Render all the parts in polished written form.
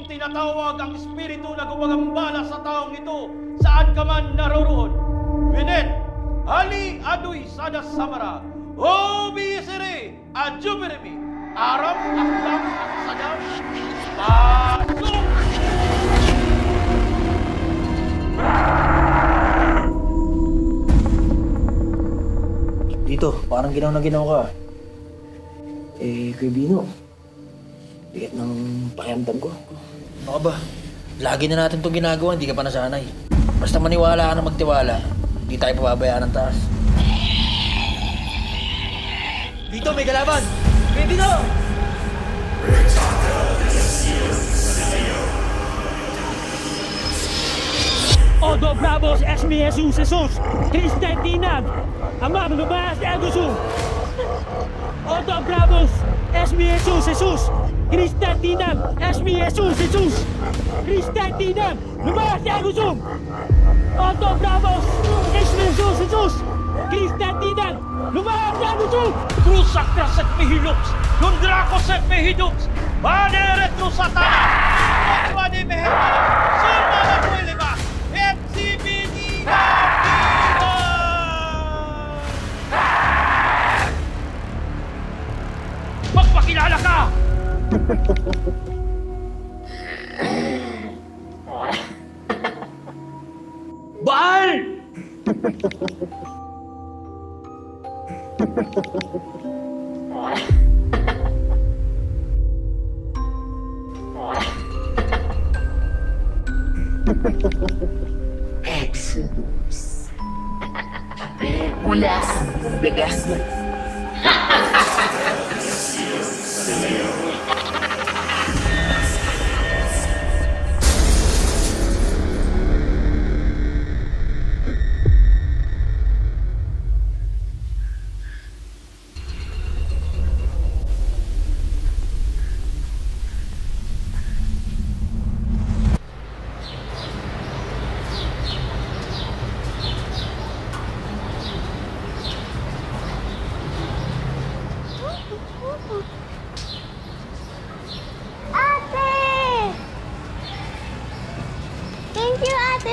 kong tinatawag ang espiritu na gumagambala sa taong ito saan ka man naroroon. Binet, hali aduy sada samara, o biyesere, adjuberemi, aram aklam at sadam, pasok! Dito, parang ginaw na ginaw ka. Kuya Bino, bigat ng pakiramdam ko. Baka ba, lagi na natin itong ginagawa, hindi ka pa nasanay. Basta maniwala ka na magtiwala, hindi tayo pababayaan ng taas. Dito, may kalaban! Kuya Bino! Odo Bravos, Esmi Jesus, Jesus, Christian Tinag, Amam Lumas de Agusum. Odo Bravos, Esmi Jesus, Jesus, Christian Tinag, Esmi Jesus, Jesus, Christian Tinag, Lumas de Agusum. Odo Bravos, Esmi Jesus, Jesus, Christian Tinag, Lumas de Agusum. Krusak krasak mehilops, lundrakos at mehidops, baneret rusatana, wadi mehetana, sumala puelema, et sibini napira! Magpakilala ka! Baal! Exodus. Mula sa bigas mo.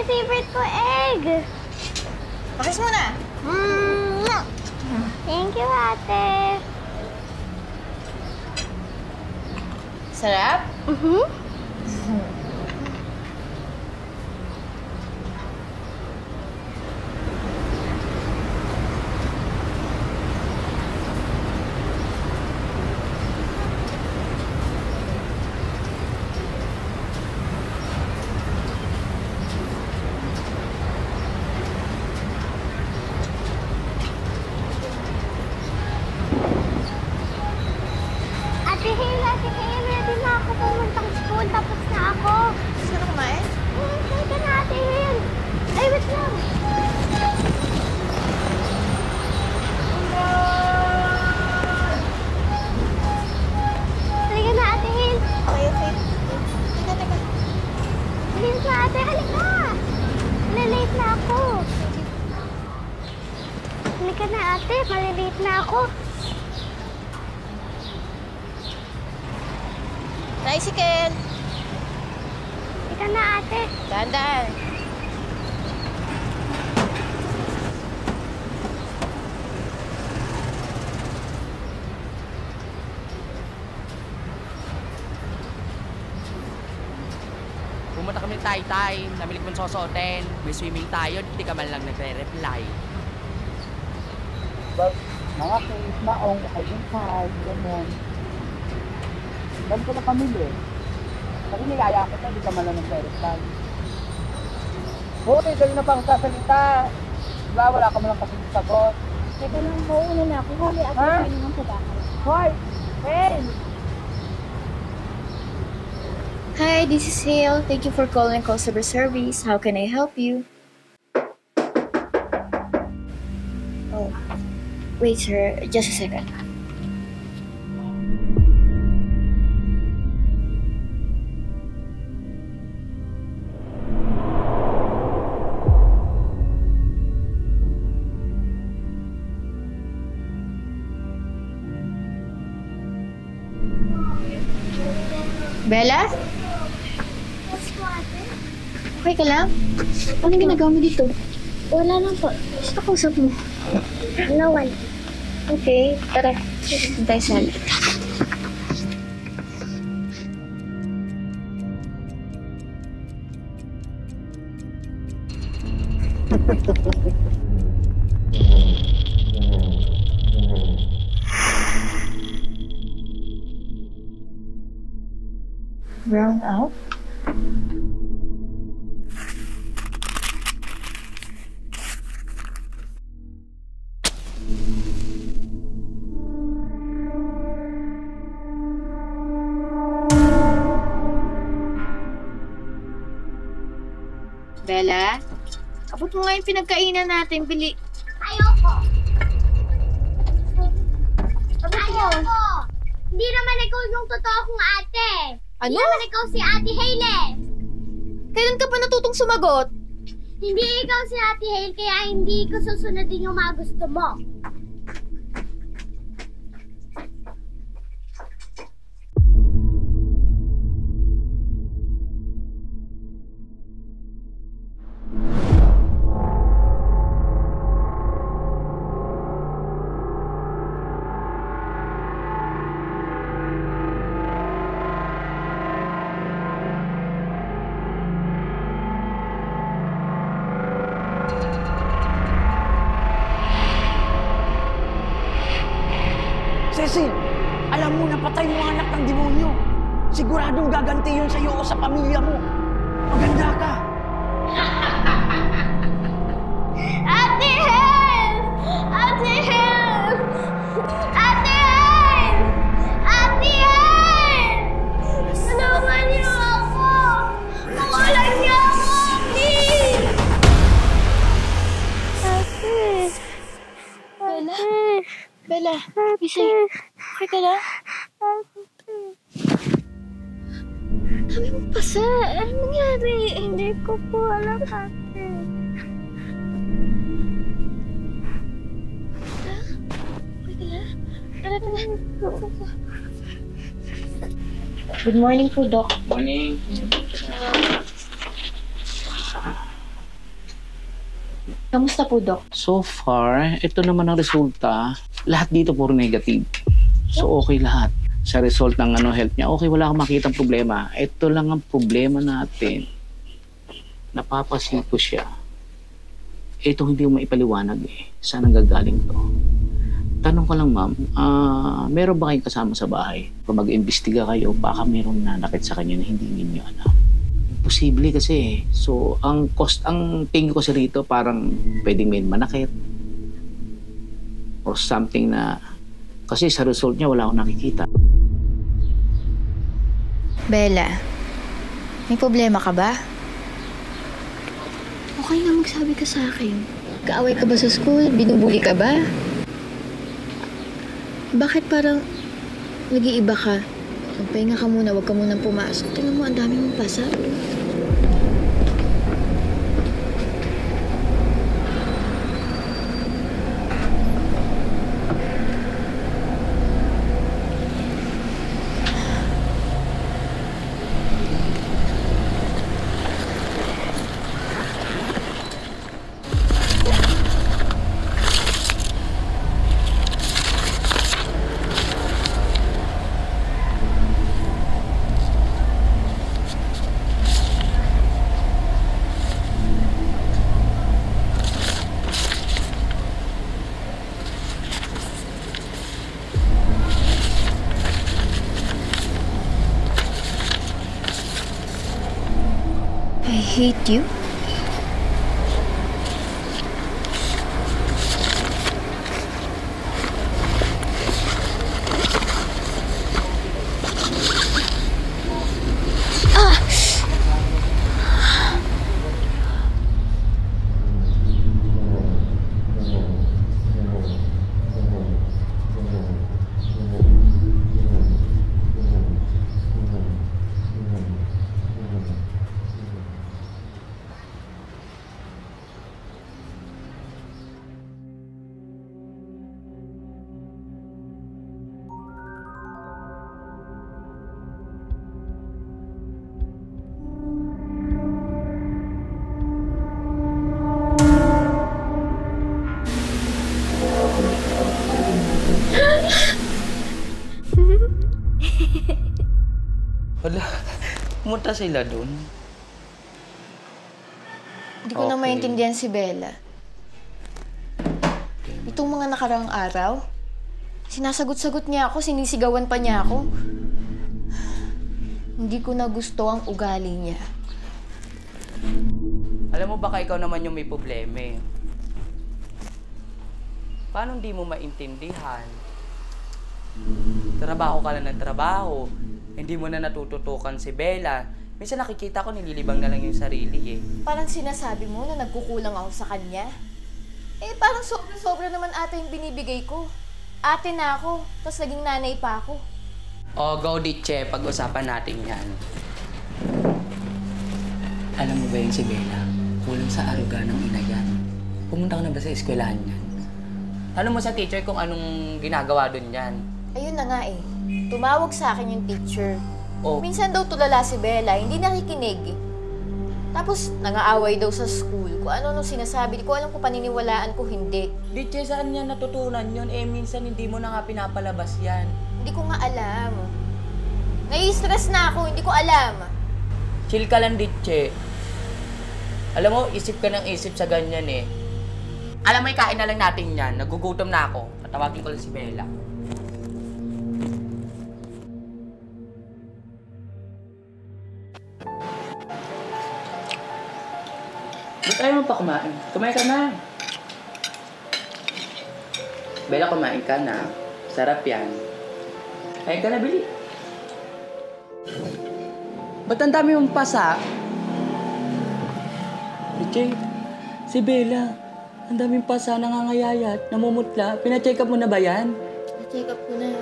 Favorite ko egg. Pakis mo na. Thank you, ate. Sarap? Ate Hail, ready na ako pumuntang school. Tapos na ako. Gusto na kumain? Sige na, Ate Hail. Ay, wait lang. Halika na, Ate Hail. Okay. Teka. Halika na, ate. Halika. Malilate na ako. Halika na, ate. Malilate na ako. Tricycle. Halika na, ate. Dahan-dahan. Pumunta kami ng Taytay, namili ko ng sosotin. May swimming tayo, hindi ka man lang nagre-reply. Mga case na ong inside, ganyan. Dahil ko na pamilya. Kasi niyaya ko na, di ka man lang nagre-reply. Hoy, dali na pa ang sasalita. Diba, wala ka man lang kasi sagot. Teka lang po, una na ako. Hali ako sa inyo ng pagkakala. Hoy! Hey! Hi, this is Hale. Thank you for calling customer service. How can I help you? Oh, wait, sir. Just a second. Bella? Okay ka lang? Anong ginagawa mo dito? Wala lang po. Gusto kausap mo. No one. Okay, tara. Tayo sala. Brown out? Bella, abot mo nga yung pinagkainan natin. Bili. Ayoko. Ayoko. Hindi naman ikaw yung totoo kong ate. Ano? Hindi naman ikaw si Ate Hailey. Kailan ka pa natutong sumagot? Hindi ikaw si Ate Hailey, kaya hindi ko susundin yung mga gusto mo. Cecil, alam mo na patay mo anak ng demonyo. Siguradong gaganti yun sa'yo o sa pamilya mo. Maganda ka. Ate Hailey! Ate Hailey! Ate Hailey! Ate Hailey! Tulungan niyo ako! Mawalan niyo ako, please! Ate! Bella? Bella, gising. Okay ka lang? Dami mong pasa. Ano nangyari? Hindi ko po alam, ate. Okay ka lang? Tara, tara. Good morning po, Doc. Morning. Kamusta po, Doc? So far, ito naman ang resulta. Lahat dito puro negative. So okay lahat. Sa result ng health niya, okay, wala akong makitang problema. Ito lang ang problema natin. Napapasiko siya. Ito hindi mo maipaliwanag eh. Saan ang gagaling to? Tanong ko lang, ma'am, meron ba kayong kasama sa bahay? Kung mag-imbestiga kayo, baka meron nanakit sa kanya na hindi ninyo alam. Imposible kasi eh. So, ang tingin ko kasi rito, parang pwedeng may manakit. Or something na, kasi sa result niya wala akong nakikita. Bella, may problema ka ba? Okay na magsabi ka sa akin. Kaaway ka ba sa school? Binubuli ka ba? Bakit parang nag-iiba ka? Magpahinga ka muna, huwag ka munang pumasok. Tingnan mo, ang dami mong pasa. I hate you. Hala, pumunta sila dun. Hindi ko na Okay. maintindihan si Bella. Itong mga nakaraang araw, sinasagot-sagot niya ako, sinisigawan pa niya ako. Hindi ko na gusto ang ugali niya. Alam mo, baka ikaw naman yung may problema eh. Paano hindi mo maintindihan? Trabaho ka lang ng trabaho. Hindi mo na natututukan si Bella. Minsan nakikita ko nililibang na lang yung sarili eh. Parang sinasabi mo na nagkukulang ako sa kanya. Parang sobra-sobra naman ata yung binibigay ko. Ate na ako, tapos naging nanay pa ako. O, go Ditche, pag-usapan natin yan. Alam mo ba yun si Bella? Kulang sa aruga ng ina yan. Pumunta ka na ba sa eskwelahan yan? Ano mo sa teacher kung anong ginagawa dun yan? Ayun na nga eh. Tumawag sa akin yung teacher. Oh. Minsan daw tulala si Bella, hindi nakikinig. Tapos nangaaway daw sa school. Kung ano sinasabi, di ko alam kung paniniwalaan ko hindi. Ditche, saan niya natutunan yun? Minsan hindi mo na nga pinapalabas yan. Hindi ko nga alam. Nai-stress na ako, hindi ko alam. Chill ka lang, Ditche. Alam mo, isip ka ng isip sa ganyan eh. Alam mo, ikain na lang natin yan. Nagugutom na ako. Tatawagin ko lang si Bella. Ba't ayaw mo pa kumain? Kumain ka na. Bella, kumain ka na. Sarap yan. Kain ka na, Bili. Ba't ang dami mong pasa? Richie, si Bella, ang daming pasa, nangangayayat, namumutla. Pina-check up mo na ba yan? Na-check up ko na.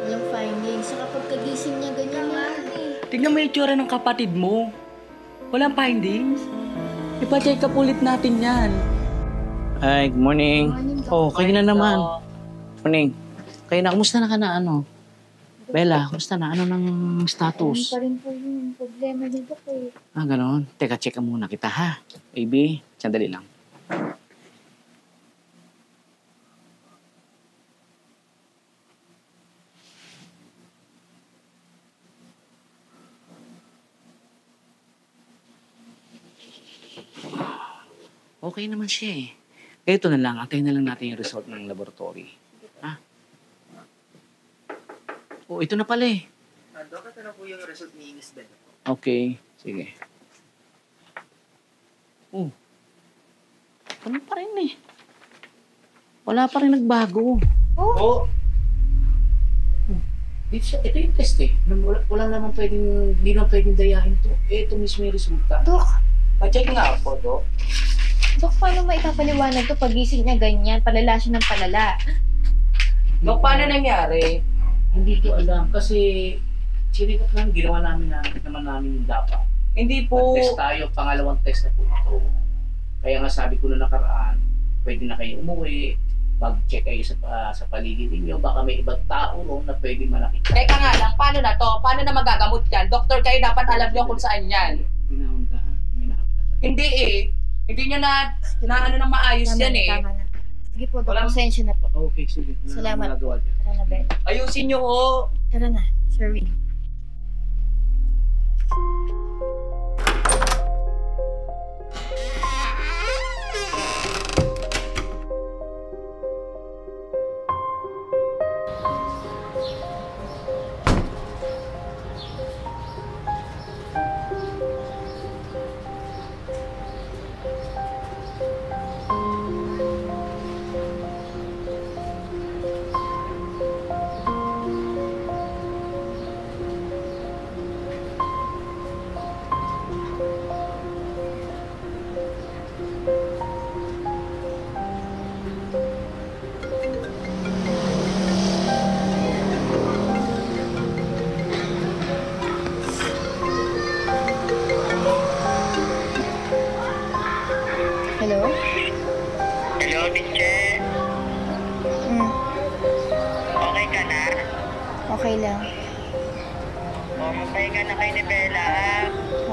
Walang findings. Saka pagkagising niya, ganyan na eh. Tignan mo yung itsura ng kapatid mo. Walang findings. Ipa-check up ulit natin yan. Hi, good morning. Oh, kayo na naman. So, Morning. Kayo na, kumusta na ka na ano? Bella, kumusta na? Ano ng status? Pa rin po yung problema dito po. Ah, gano'n. Teka, check muna kita ha. Baby, sandali lang. Okay naman siya eh. Kaya ito na lang, antayin na lang natin yung result ng laboratory. Ha? Oh, ito na pala eh. Dok, ito na po yung result ni Miss Bella. Okay, sige. Oh. Ano pa rin eh. Wala pa rin nagbago. Oh! Ito yung test eh. Wala naman pwedeng, hindi naman pwedeng dayahin to. Ito mismo yung resulta. Dok, Pa-check nga ako, Dok. Dok, paano maipapaliwanag to pagising niya ganyan? Palala siya ng palala. Dok, paano nangyari? Hindi ko alam kasi sinikot lang, ginawa namin yung dapat. Hindi po... Test tayo, pangalawang test na po ito. Kaya nga sabi ko na nakaraan, pwede na kayo umuwi, mag-check kayo sa paligid ninyo, baka may ibang tao ron na pwede manakita. Teka nga lang, paano na to? Paano na magagamot yan? Doktor kayo, dapat alam nyo kung saan yan. Minahunda ha? Hindi eh. Hindi nyo na ano na maayos yan eh. Tama na. Sige po, Dok. Walang- Pasensya na po. Okay, sige. Wala Salamat akong magagawa dyan. Tara na, Bella. Ayusin nyo ho. Tara na, Sir Will. Hello? Hello, teacher. Okay ka na? Okay lang. O, magpahinga na kayo ni Bella, ha?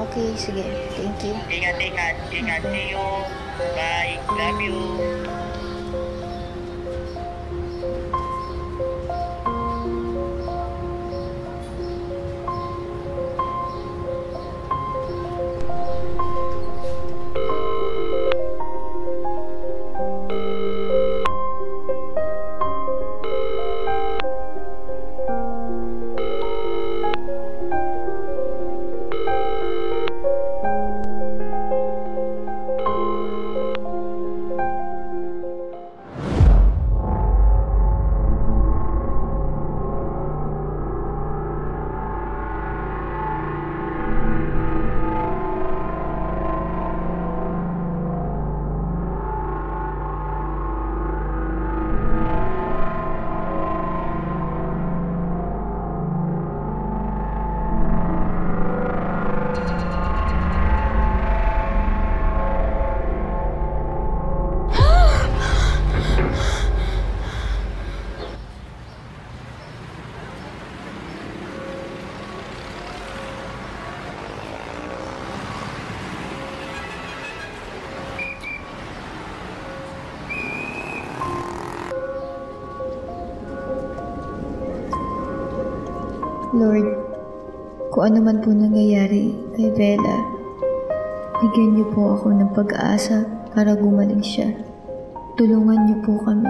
Okay, sige. Thank you. Ingat, ingat. Ingat. See you. Bye. Love you. Lord, kung ano man po nangyayari kay Bella, bigyan niyo po ako ng pag-asa para gumaling siya. Tulungan niyo po kami.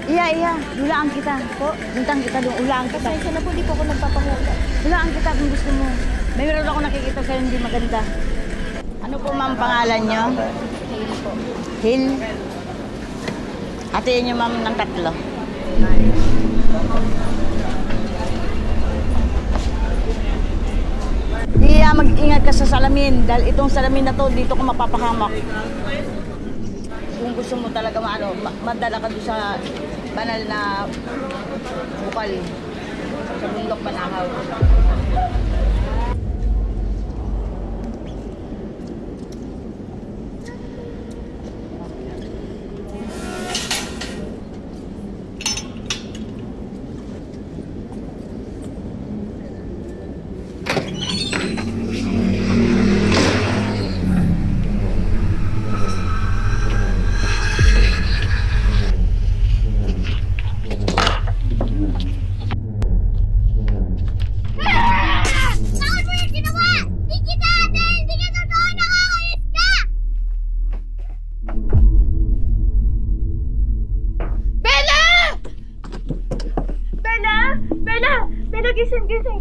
Iya, hulaan kita. Po, buntang kita doon, hulaan kita. Pasensya na po, di po ako nagpapahula. Hulaan kita kung gusto mo. May meron ako nakikita sa'yo hindi maganda. Ano po ma'am pangalan nyo? Hail po. Hill? Hatiin nyo ma'am ng 3. Iya, mag-ingat ka sa salamin. Dahil itong salamin na to, dito ko mapapahamak. Kung gusto mo talaga madala ka doon sa banal na bukal sa bundok Banahaw. Gising.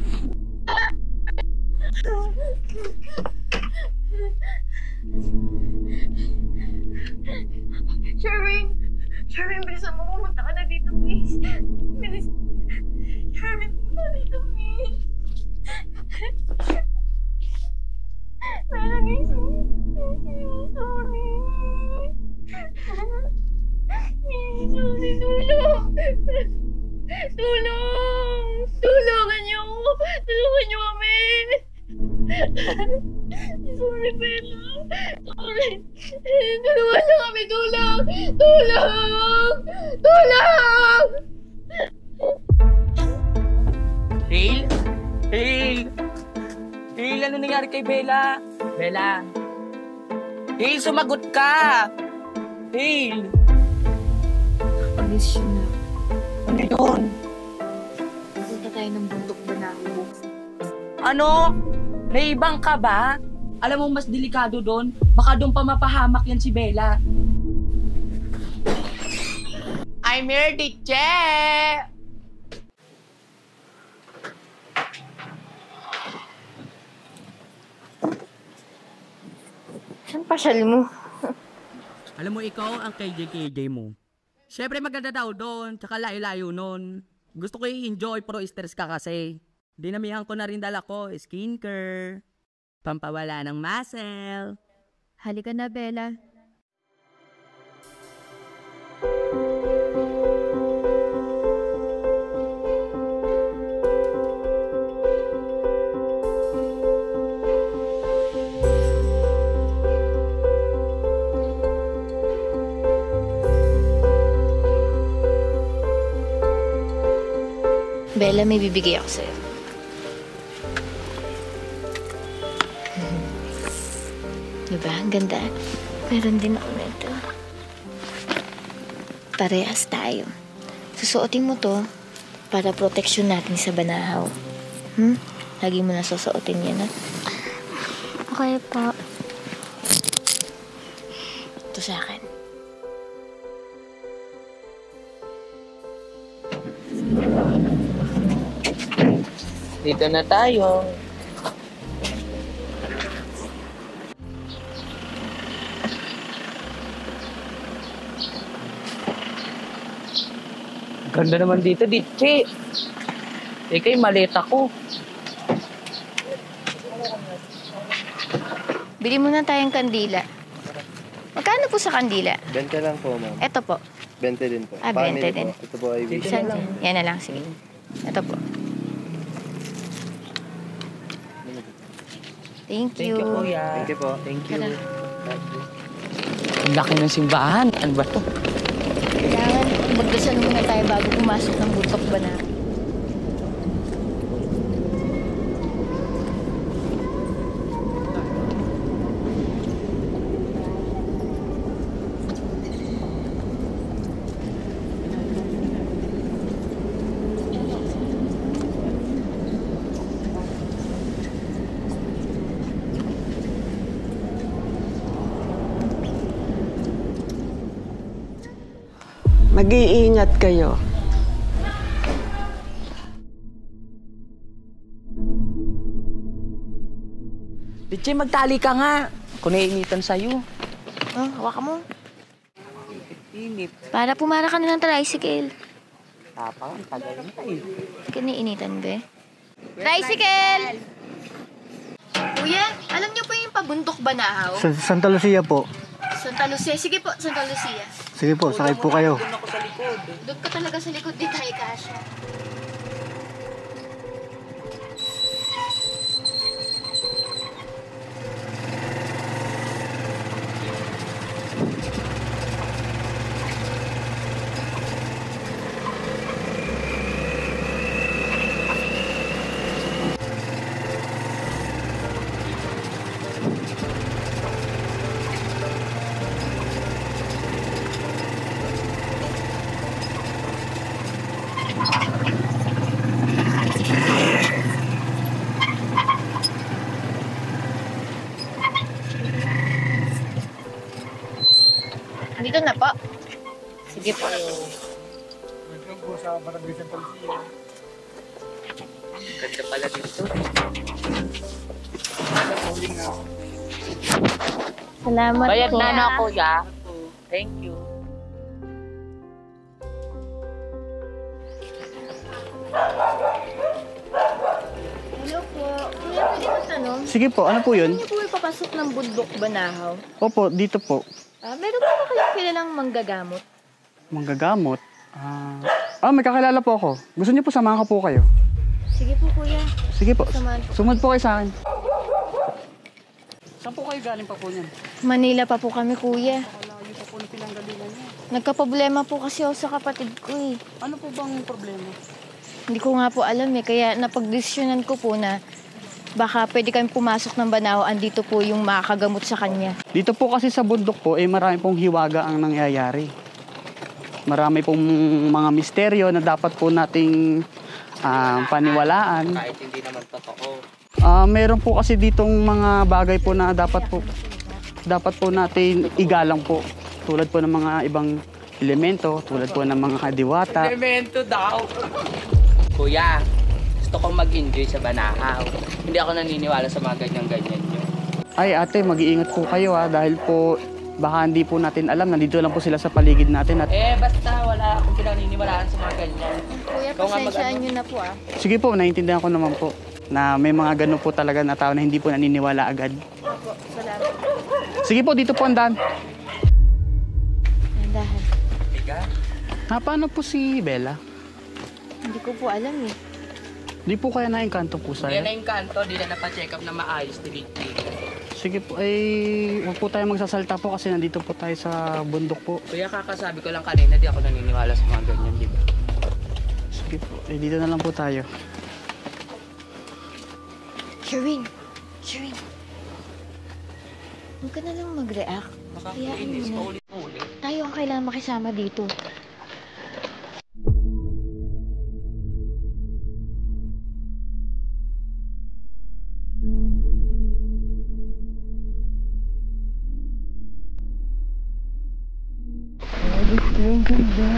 Sherwin, bilisan mo. Pumunta ka na dito, please. Bilis. Sherwin, pumunta dito, please. Bella, gising. Sorry. Sorry, tulong. Tulungan niyo ako. Tulungan niyo kami. Sorry, Bella. Sorry. Tulungan niyo kami. Tulong. Hail, ano nangyari kay Bella? Bella. Hail, sumagot ka. Hail. Alis siya na. Ano yun? Punta tayo ng bundok Banahaw. Ano? Naibang ka ba? Alam mo, mas delikado doon. Baka doon pa mapahamak yan si Bella. I'm here, Diche! Saan pasyal mo? Alam mo, ikaw ang KJ mo. Siyempre maganda daw doon, tsaka layo-layo nun. Gusto ko i-enjoy pero stress ka kasi. Dinamihan ko na rin dala ko, skincare, pampawala ng muscle. Halika na, Bella. Bella, may bibigay ako sa'yo. Diba? Ang ganda. Meron din ako nito. Parehas tayo. Susuotin mo to para proteksyon natin sa Banahaw. Lagi mo na susuotin yan, ha? Okay po. Ito sa akin. Dito na tayo. Ganda naman dito, Diche. Ika'y maleta ko. Bili muna tayong kandila. Magkano po sa kandila? 20 lang po, ma'am. Ito po. 20 din po. 20 din. Po. Ito po ay wish. Yan na lang, sige. Ito po. Thank Thank you. you, kuya. Thank you po. Thank you. Tara. Ang laki ng simbahan. Ano ba to? Kailangan magdasal muna tayo bago pumasok ng bundok ba na. Mag-iingat kayo. Diche, magtali ka nga. Ako naiinitan sa'yo. Oh, hawakan mo. Init. Para pumara ka na ng tricycle. Tapang, ang tagal na eh. Kiniinitan ba? Tricycle! Kuya, alam niyo po yung pabundok Banahaw? Sa Santa Lucia po. Santa Lucia. Sige po, Santa Lucia. Sige po, sakay po kayo. Doon ka talaga sa likod, di tayo kasya. Dito na po. Sige po. Welcome po sa Barangay Santa Lucia. Ganda pala dito. Salamat Bayad po. na na, kuya. Thank you. Hello po. Kuya, pwede magtanong? Sige po, ano po yun? Hindi niyo po ipapasok ng bundok Banahaw? Opo, dito po. Meron po ba kayong kilalang manggagamot? Manggagamot. May kakilala po ako. Gusto niyo po samahan ko po kayo? Sige po, kuya. Sige po. Samahan po. Sumunod po kayo sa akin. Saan po kayo galing pa po niyan? Manila pa po kami, kuya. Malayo pa po na pinanggalingan niya. Nagkaproblema po kasi ako sa kapatid ko eh. Ano po bang problema? Hindi ko nga po alam eh. Kaya napagdesisyonan ko po na baka pwede kami pumasok ng Banahaw. Andito po yung makakagamot sa kanya. Dito po kasi sa bundok po, marami pong hiwaga ang nangyayari. Marami pong mga misteryo na dapat po nating paniwalaan. Kahit hindi naman totoo. Meron po kasi ditong mga bagay po na dapat po natin igalang po. Tulad po ng mga ibang elemento, tulad po ng mga kadiwata. Elemento daw. Kuya, gusto kong mag-enjoy sa Banahaw. Hindi ako naniniwala sa mga ganyan-ganyan nyo. Ay ate, mag-iingat po kayo dahil po baka hindi po natin alam, nandito lang po sila sa paligid natin. Basta wala akong pinaniniwalaan sa mga ganyan. Kuya, pasensyaan nyo na po Sige po, naiintindihan ko naman po na may mga ganun po talaga na tao na hindi po naniniwala agad. Opo, salamat. Sige po, dito po ang daan. Nandahan. Tiga? Paano po si Bella? Hindi ko po alam eh. Di po kaya na-engkanto po Hindi sa'yo? na yung kanto, di na napacheck up na maayos, tinigtig. Sige po, huwag po tayo magsasalta po kasi nandito po tayo sa bundok po. Kuya, kakasabi ko lang kanina, di ako naniniwala sa mga ganyan, di ba? Sige po, dito na lang po tayo. Sherwin! Sherwin! Huwag ka na lang mag-react. Hayaan mo na. Paulit-ulit. Tayo ang kailangan makisama dito. Ang ganda.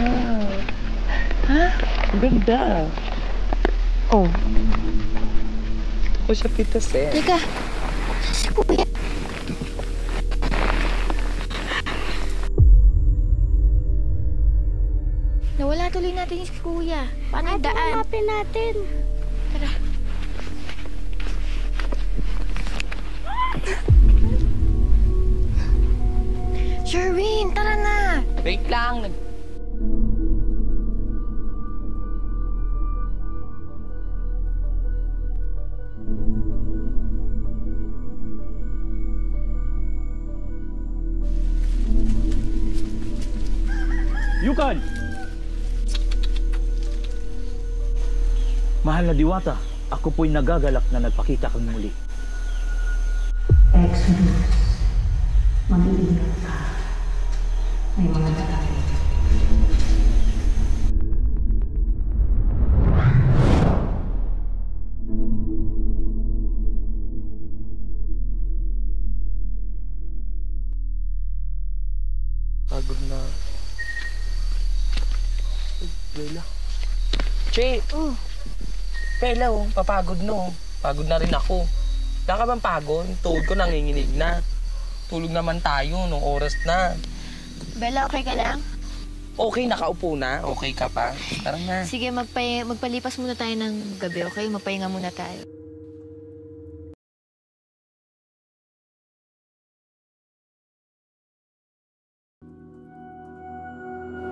Ha? Ang ganda. Oh. Ako siya pitas eh. Teka. Si Kuya. Nawala tuloy natin si Kuya. Paano yung daan? Hanapin natin. Tara. Sherwin, tara na! Wait lang. Yukan! Mahal na Diwata, ako po'y nagagalak na nagpakita kang muli. Exodus, mag-iingat ka. May mga darating. Pagod na. Bella. Che! Oh. Bella, oh. Papagod no. Pagod na rin ako. Saan ka bang pagod? Tuhod ko nanginginig na. Tulog naman tayo nung oras na. Bella, okay ka lang? Okay, nakaupo na. Okay ka pa. Tara na. Sige, magpalipas muna tayo ng gabi, okay? Magpahinga muna tayo.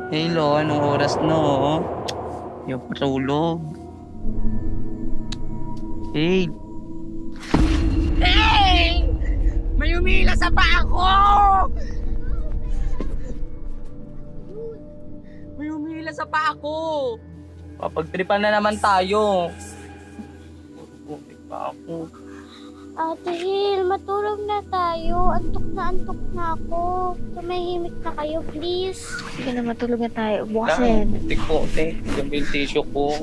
Hello, anong oras no? Yung patulog. Hey! Hey! May umila sa paa ko! May umila sa paa ko! Papagtripan na naman tayo. Bumik pa ako. Ate Hil, matulog na tayo. Antok na ako. Tumahimik na kayo, please. Sige na, matulog na tayo. Bukas na yan. Tik po, te. Yung tissue ko.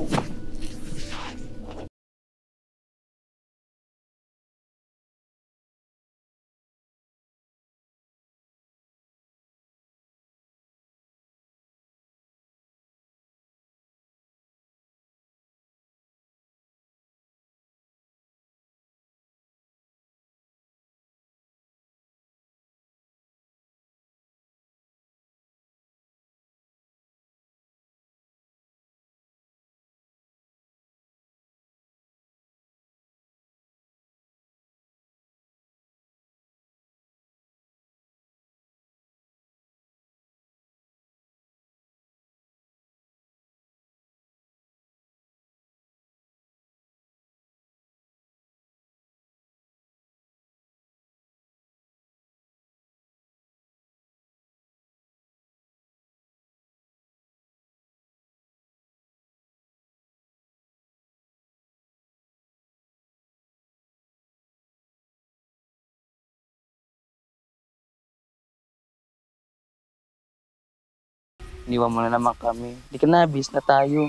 Iniwan mo na naman kami. Hindi ka na, bis na tayo.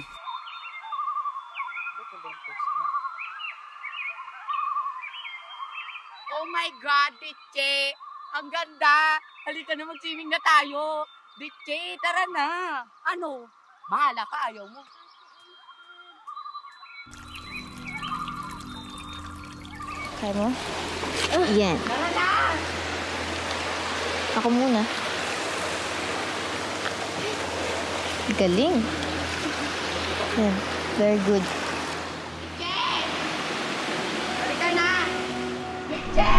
Oh my God, Ditche! Ang ganda! Halika na, mag-swimming na tayo! Ditche, tara na! Ano? Bahala ka, ayaw mo. Kaya mo? Yan. Tara na! Ako muna. Galing. Yan. Very good. Halika na! Ditche!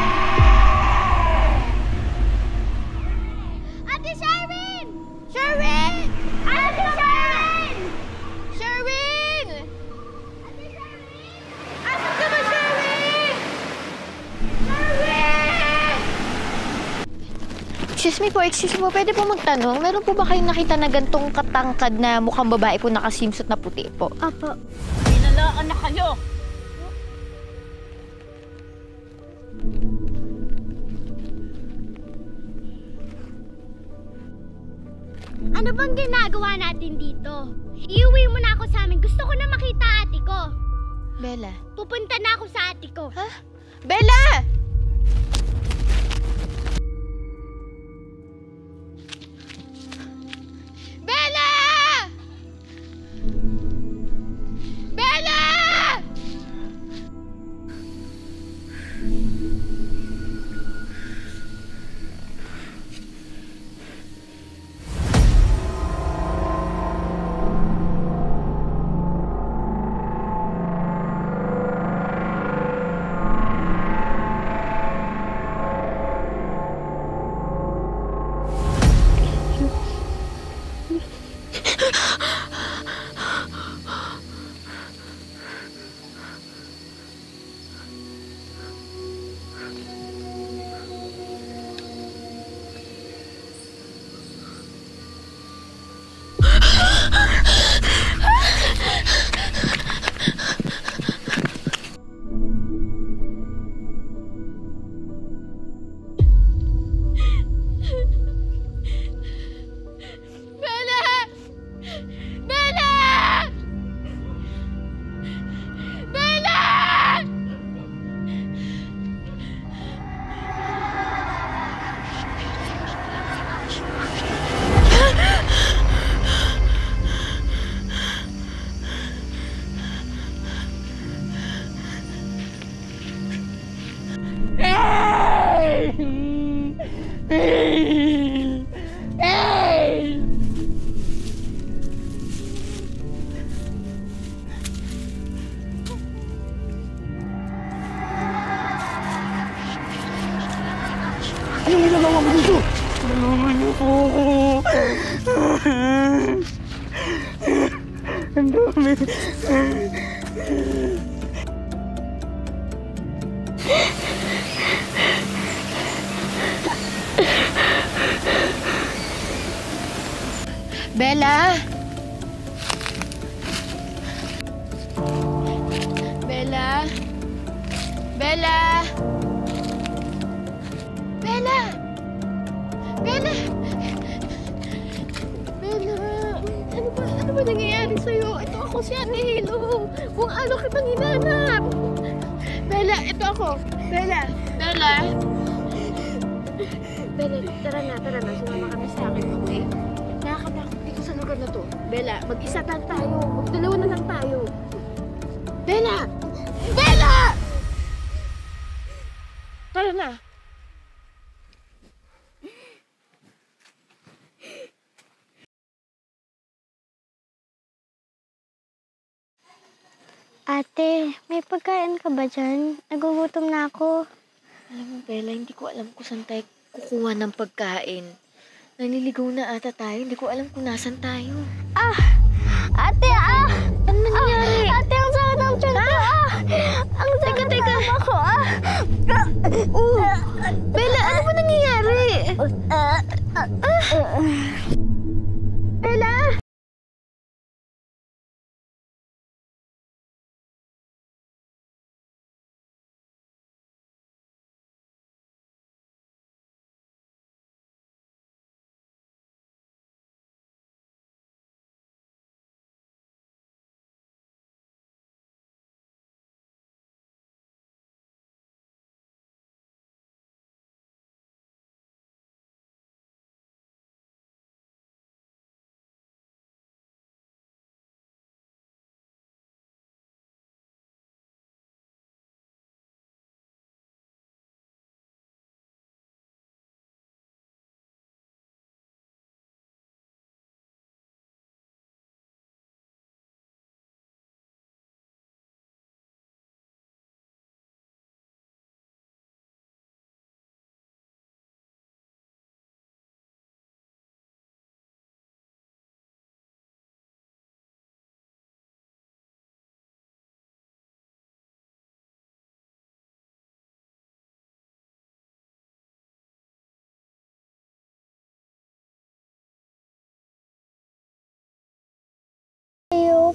Ate Sherwin! Sherwin! Ate Sherwin! Sherwin! Asan ka ba, Sherwin? Sherwin! Excuse me po, pwede po magtanong, meron po ba kayong nakita na gantong katangkad na mukhang babae po nakasimsuit na puti po? Apo. Pinalaan na kayo! Ano bang ginagawa natin dito? Iuwi mo na ako sa amin. Gusto ko na makita ate ko. Bella. Pupunta na ako sa ate ko. Ha? Bella! Bella! Bella! Ang dami. Bella! Bella! Bella! Bella! Bella! Bella! Ano ba nangyayari sa'yo? Ito ako si Anihilo. Kung ano kitang hinanap. Bella, ito ako. Bella! Bella! Bella, tara na. Sumama kami sa akin, okay? Nakakatakot dito sa lugar na to. Bella, mag-isa lang tayo. Magdalawa na lang tayo. Bella! Bella! Tara na. Ate, may pagkain ka ba dyan? Nagugutom na ako. Alam mo, Bella, hindi ko alam kung saan tayo kukuha ng pagkain. Naliligaw na ata tayo. Hindi ko alam kung nasan tayo. Ate, Ano nangyari? Ate, ang sakit ng tiyan ko, Ang sakit ng ako, Bella, ano ba nangyayari? Bella!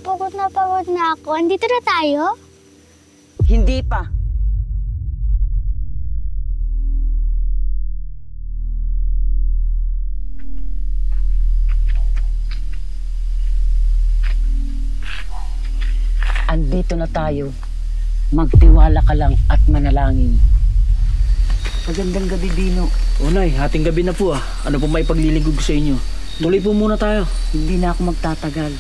Pagod na ako. Andito na tayo? Hindi pa. Andito na tayo. Magtiwala ka lang at manalangin. Magandang gabi, Dino. O Nay, hating gabi na po ah. Ano po may paglilingkod ko sa inyo? Tuloy po muna tayo. Hindi na ako magtatagal.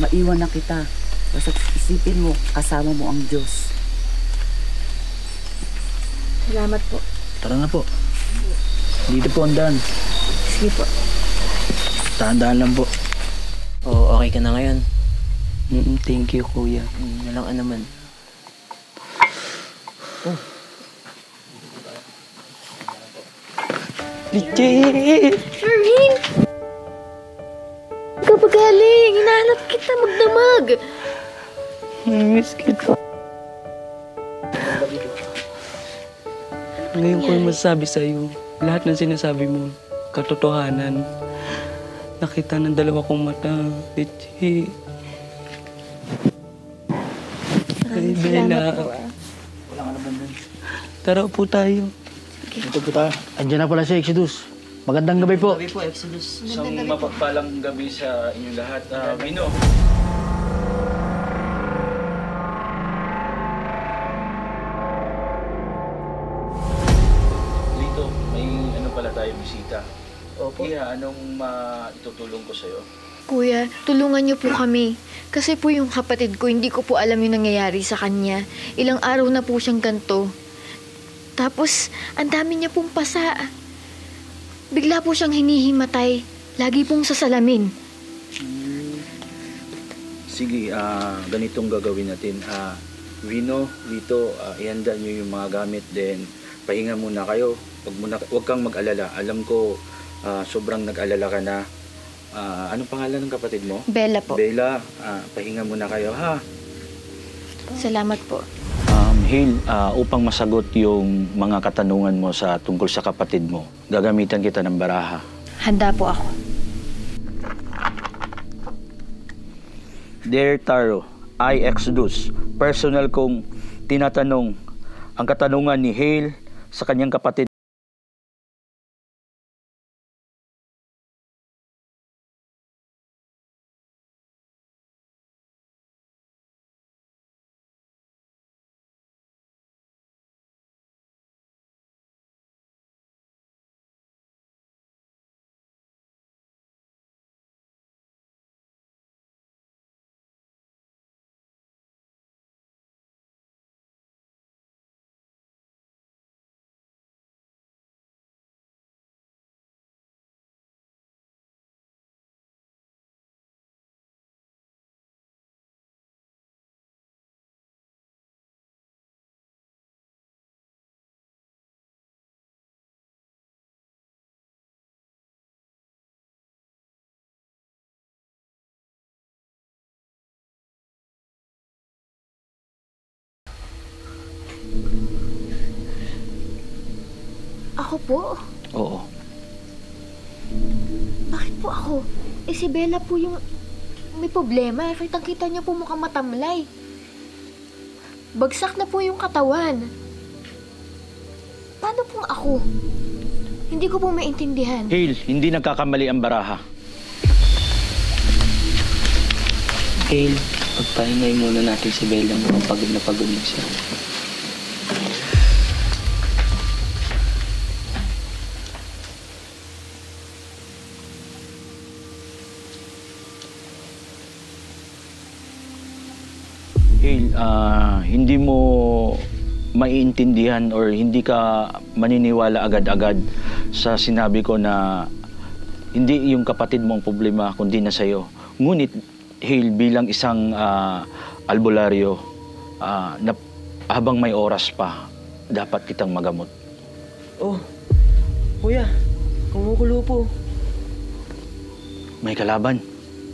Maiwan na kita. Basta isipin mo, kasama mo ang Diyos. Salamat po. Tara na po. Dito po ang daan. Sige po. Dahan-dahan lang po. Oo, okay ka na ngayon. Thank you, Kuya. Walang naman. Oh. Legit! Sherwin! Kapagaling! Hinahanap kita magdamag! Miss kita. Ngayon ko yung masasabi sa'yo, lahat ng sinasabi mo, katotohanan. Nakita ng dalawa kong mata. Legit. Ay, Bella. Wala ka naman dun. Tara po tayo. Dito po tayo. Andiyan na pala si Exodus. Magandang gabi po. Gabi po, Exodus. Isang mapagpalang gabi sa inyong lahat. Bino. Lito, may ano pala tayo bisita. Opo. Kaya anong itutulong ko sa'yo? Kuya, tulungan niyo po kami. Kasi po yung kapatid ko, hindi ko po alam yung nangyayari sa kanya. Ilang araw na po siyang ganito. Tapos, ang dami niya pong pasa. Bigla po siyang hinihimatay. Lagi pong sa salamin. Sige, ganitong gagawin natin. Vino, Lito, ihanda nyo yung mga gamit. Then, pahinga muna kayo. Huwag kang mag-alala. Alam ko, sobrang nag-alala ka na. Anong pangalan ng kapatid mo? Bella po. Bella, pahinga muna kayo, ha? Salamat po. Hale, upang masagot yung mga katanungan mo tungkol sa kapatid mo, gagamitan kita ng baraha. Handa po ako. Dear Taro, I Exodus, personal kong tinatanong ang katanungan ni Hale sa kanyang kapatid. Ako po? Oo. Bakit po ako? Si Bella po yung may problema. Kitang-kita niyo po mukhang matamlay. Bagsak na po yung katawan. Paano pong ako? Hindi ko po maintindihan. Hale, hindi nagkakamali ang baraha. Hale, pagpahingay muna natin si Bella. Mukhang pagod na siya. Hale, hindi mo maiintindihan or hindi ka maniniwala agad-agad sa sinabi ko na hindi yung kapatid mo ang problema kundi na sa'yo. Ngunit, Hale, bilang isang albularyo, na habang may oras pa, dapat kitang magamot. Oh, kuya, kumukulo po. May kalaban.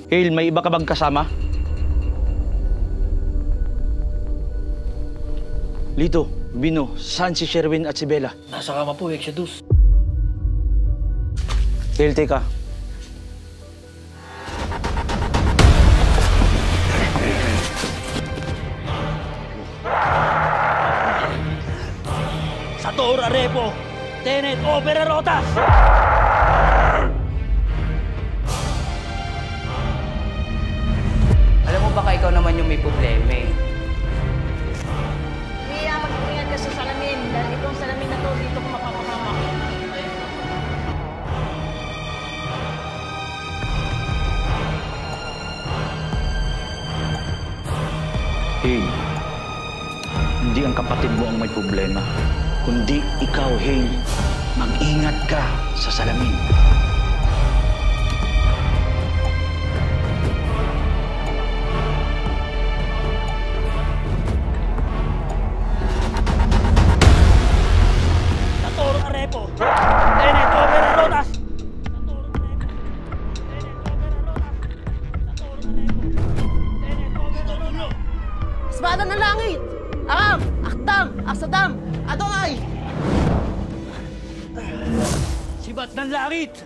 Hale, may iba ka bang kasama? Lito, Bino, saan si Sherwin at si Bella? Nasa kama po, Exodus. Hale, teka. Sator Arepo, Tenet Opera Rotas! Alam mo baka ikaw naman yung may problema eh. Mag-ingat ka sa salamin dahil itong salamin na to dito ko mapapahamak. Hale, hindi ang kapatid mo ang may problema, kundi ikaw, Hale. Mag-ingat ka sa salamin. Espada ng langit! Aram! Akdam! Aksadam! Adonai! Sibat ng langit!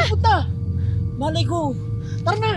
punta? Malay ko. Tara na!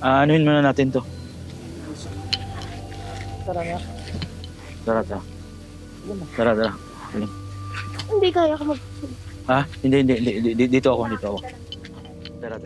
Anuhin muna natin to. Tara nga. Tara. Tara. Hindi kaya ka mag... Hindi. Dito ako. Tara.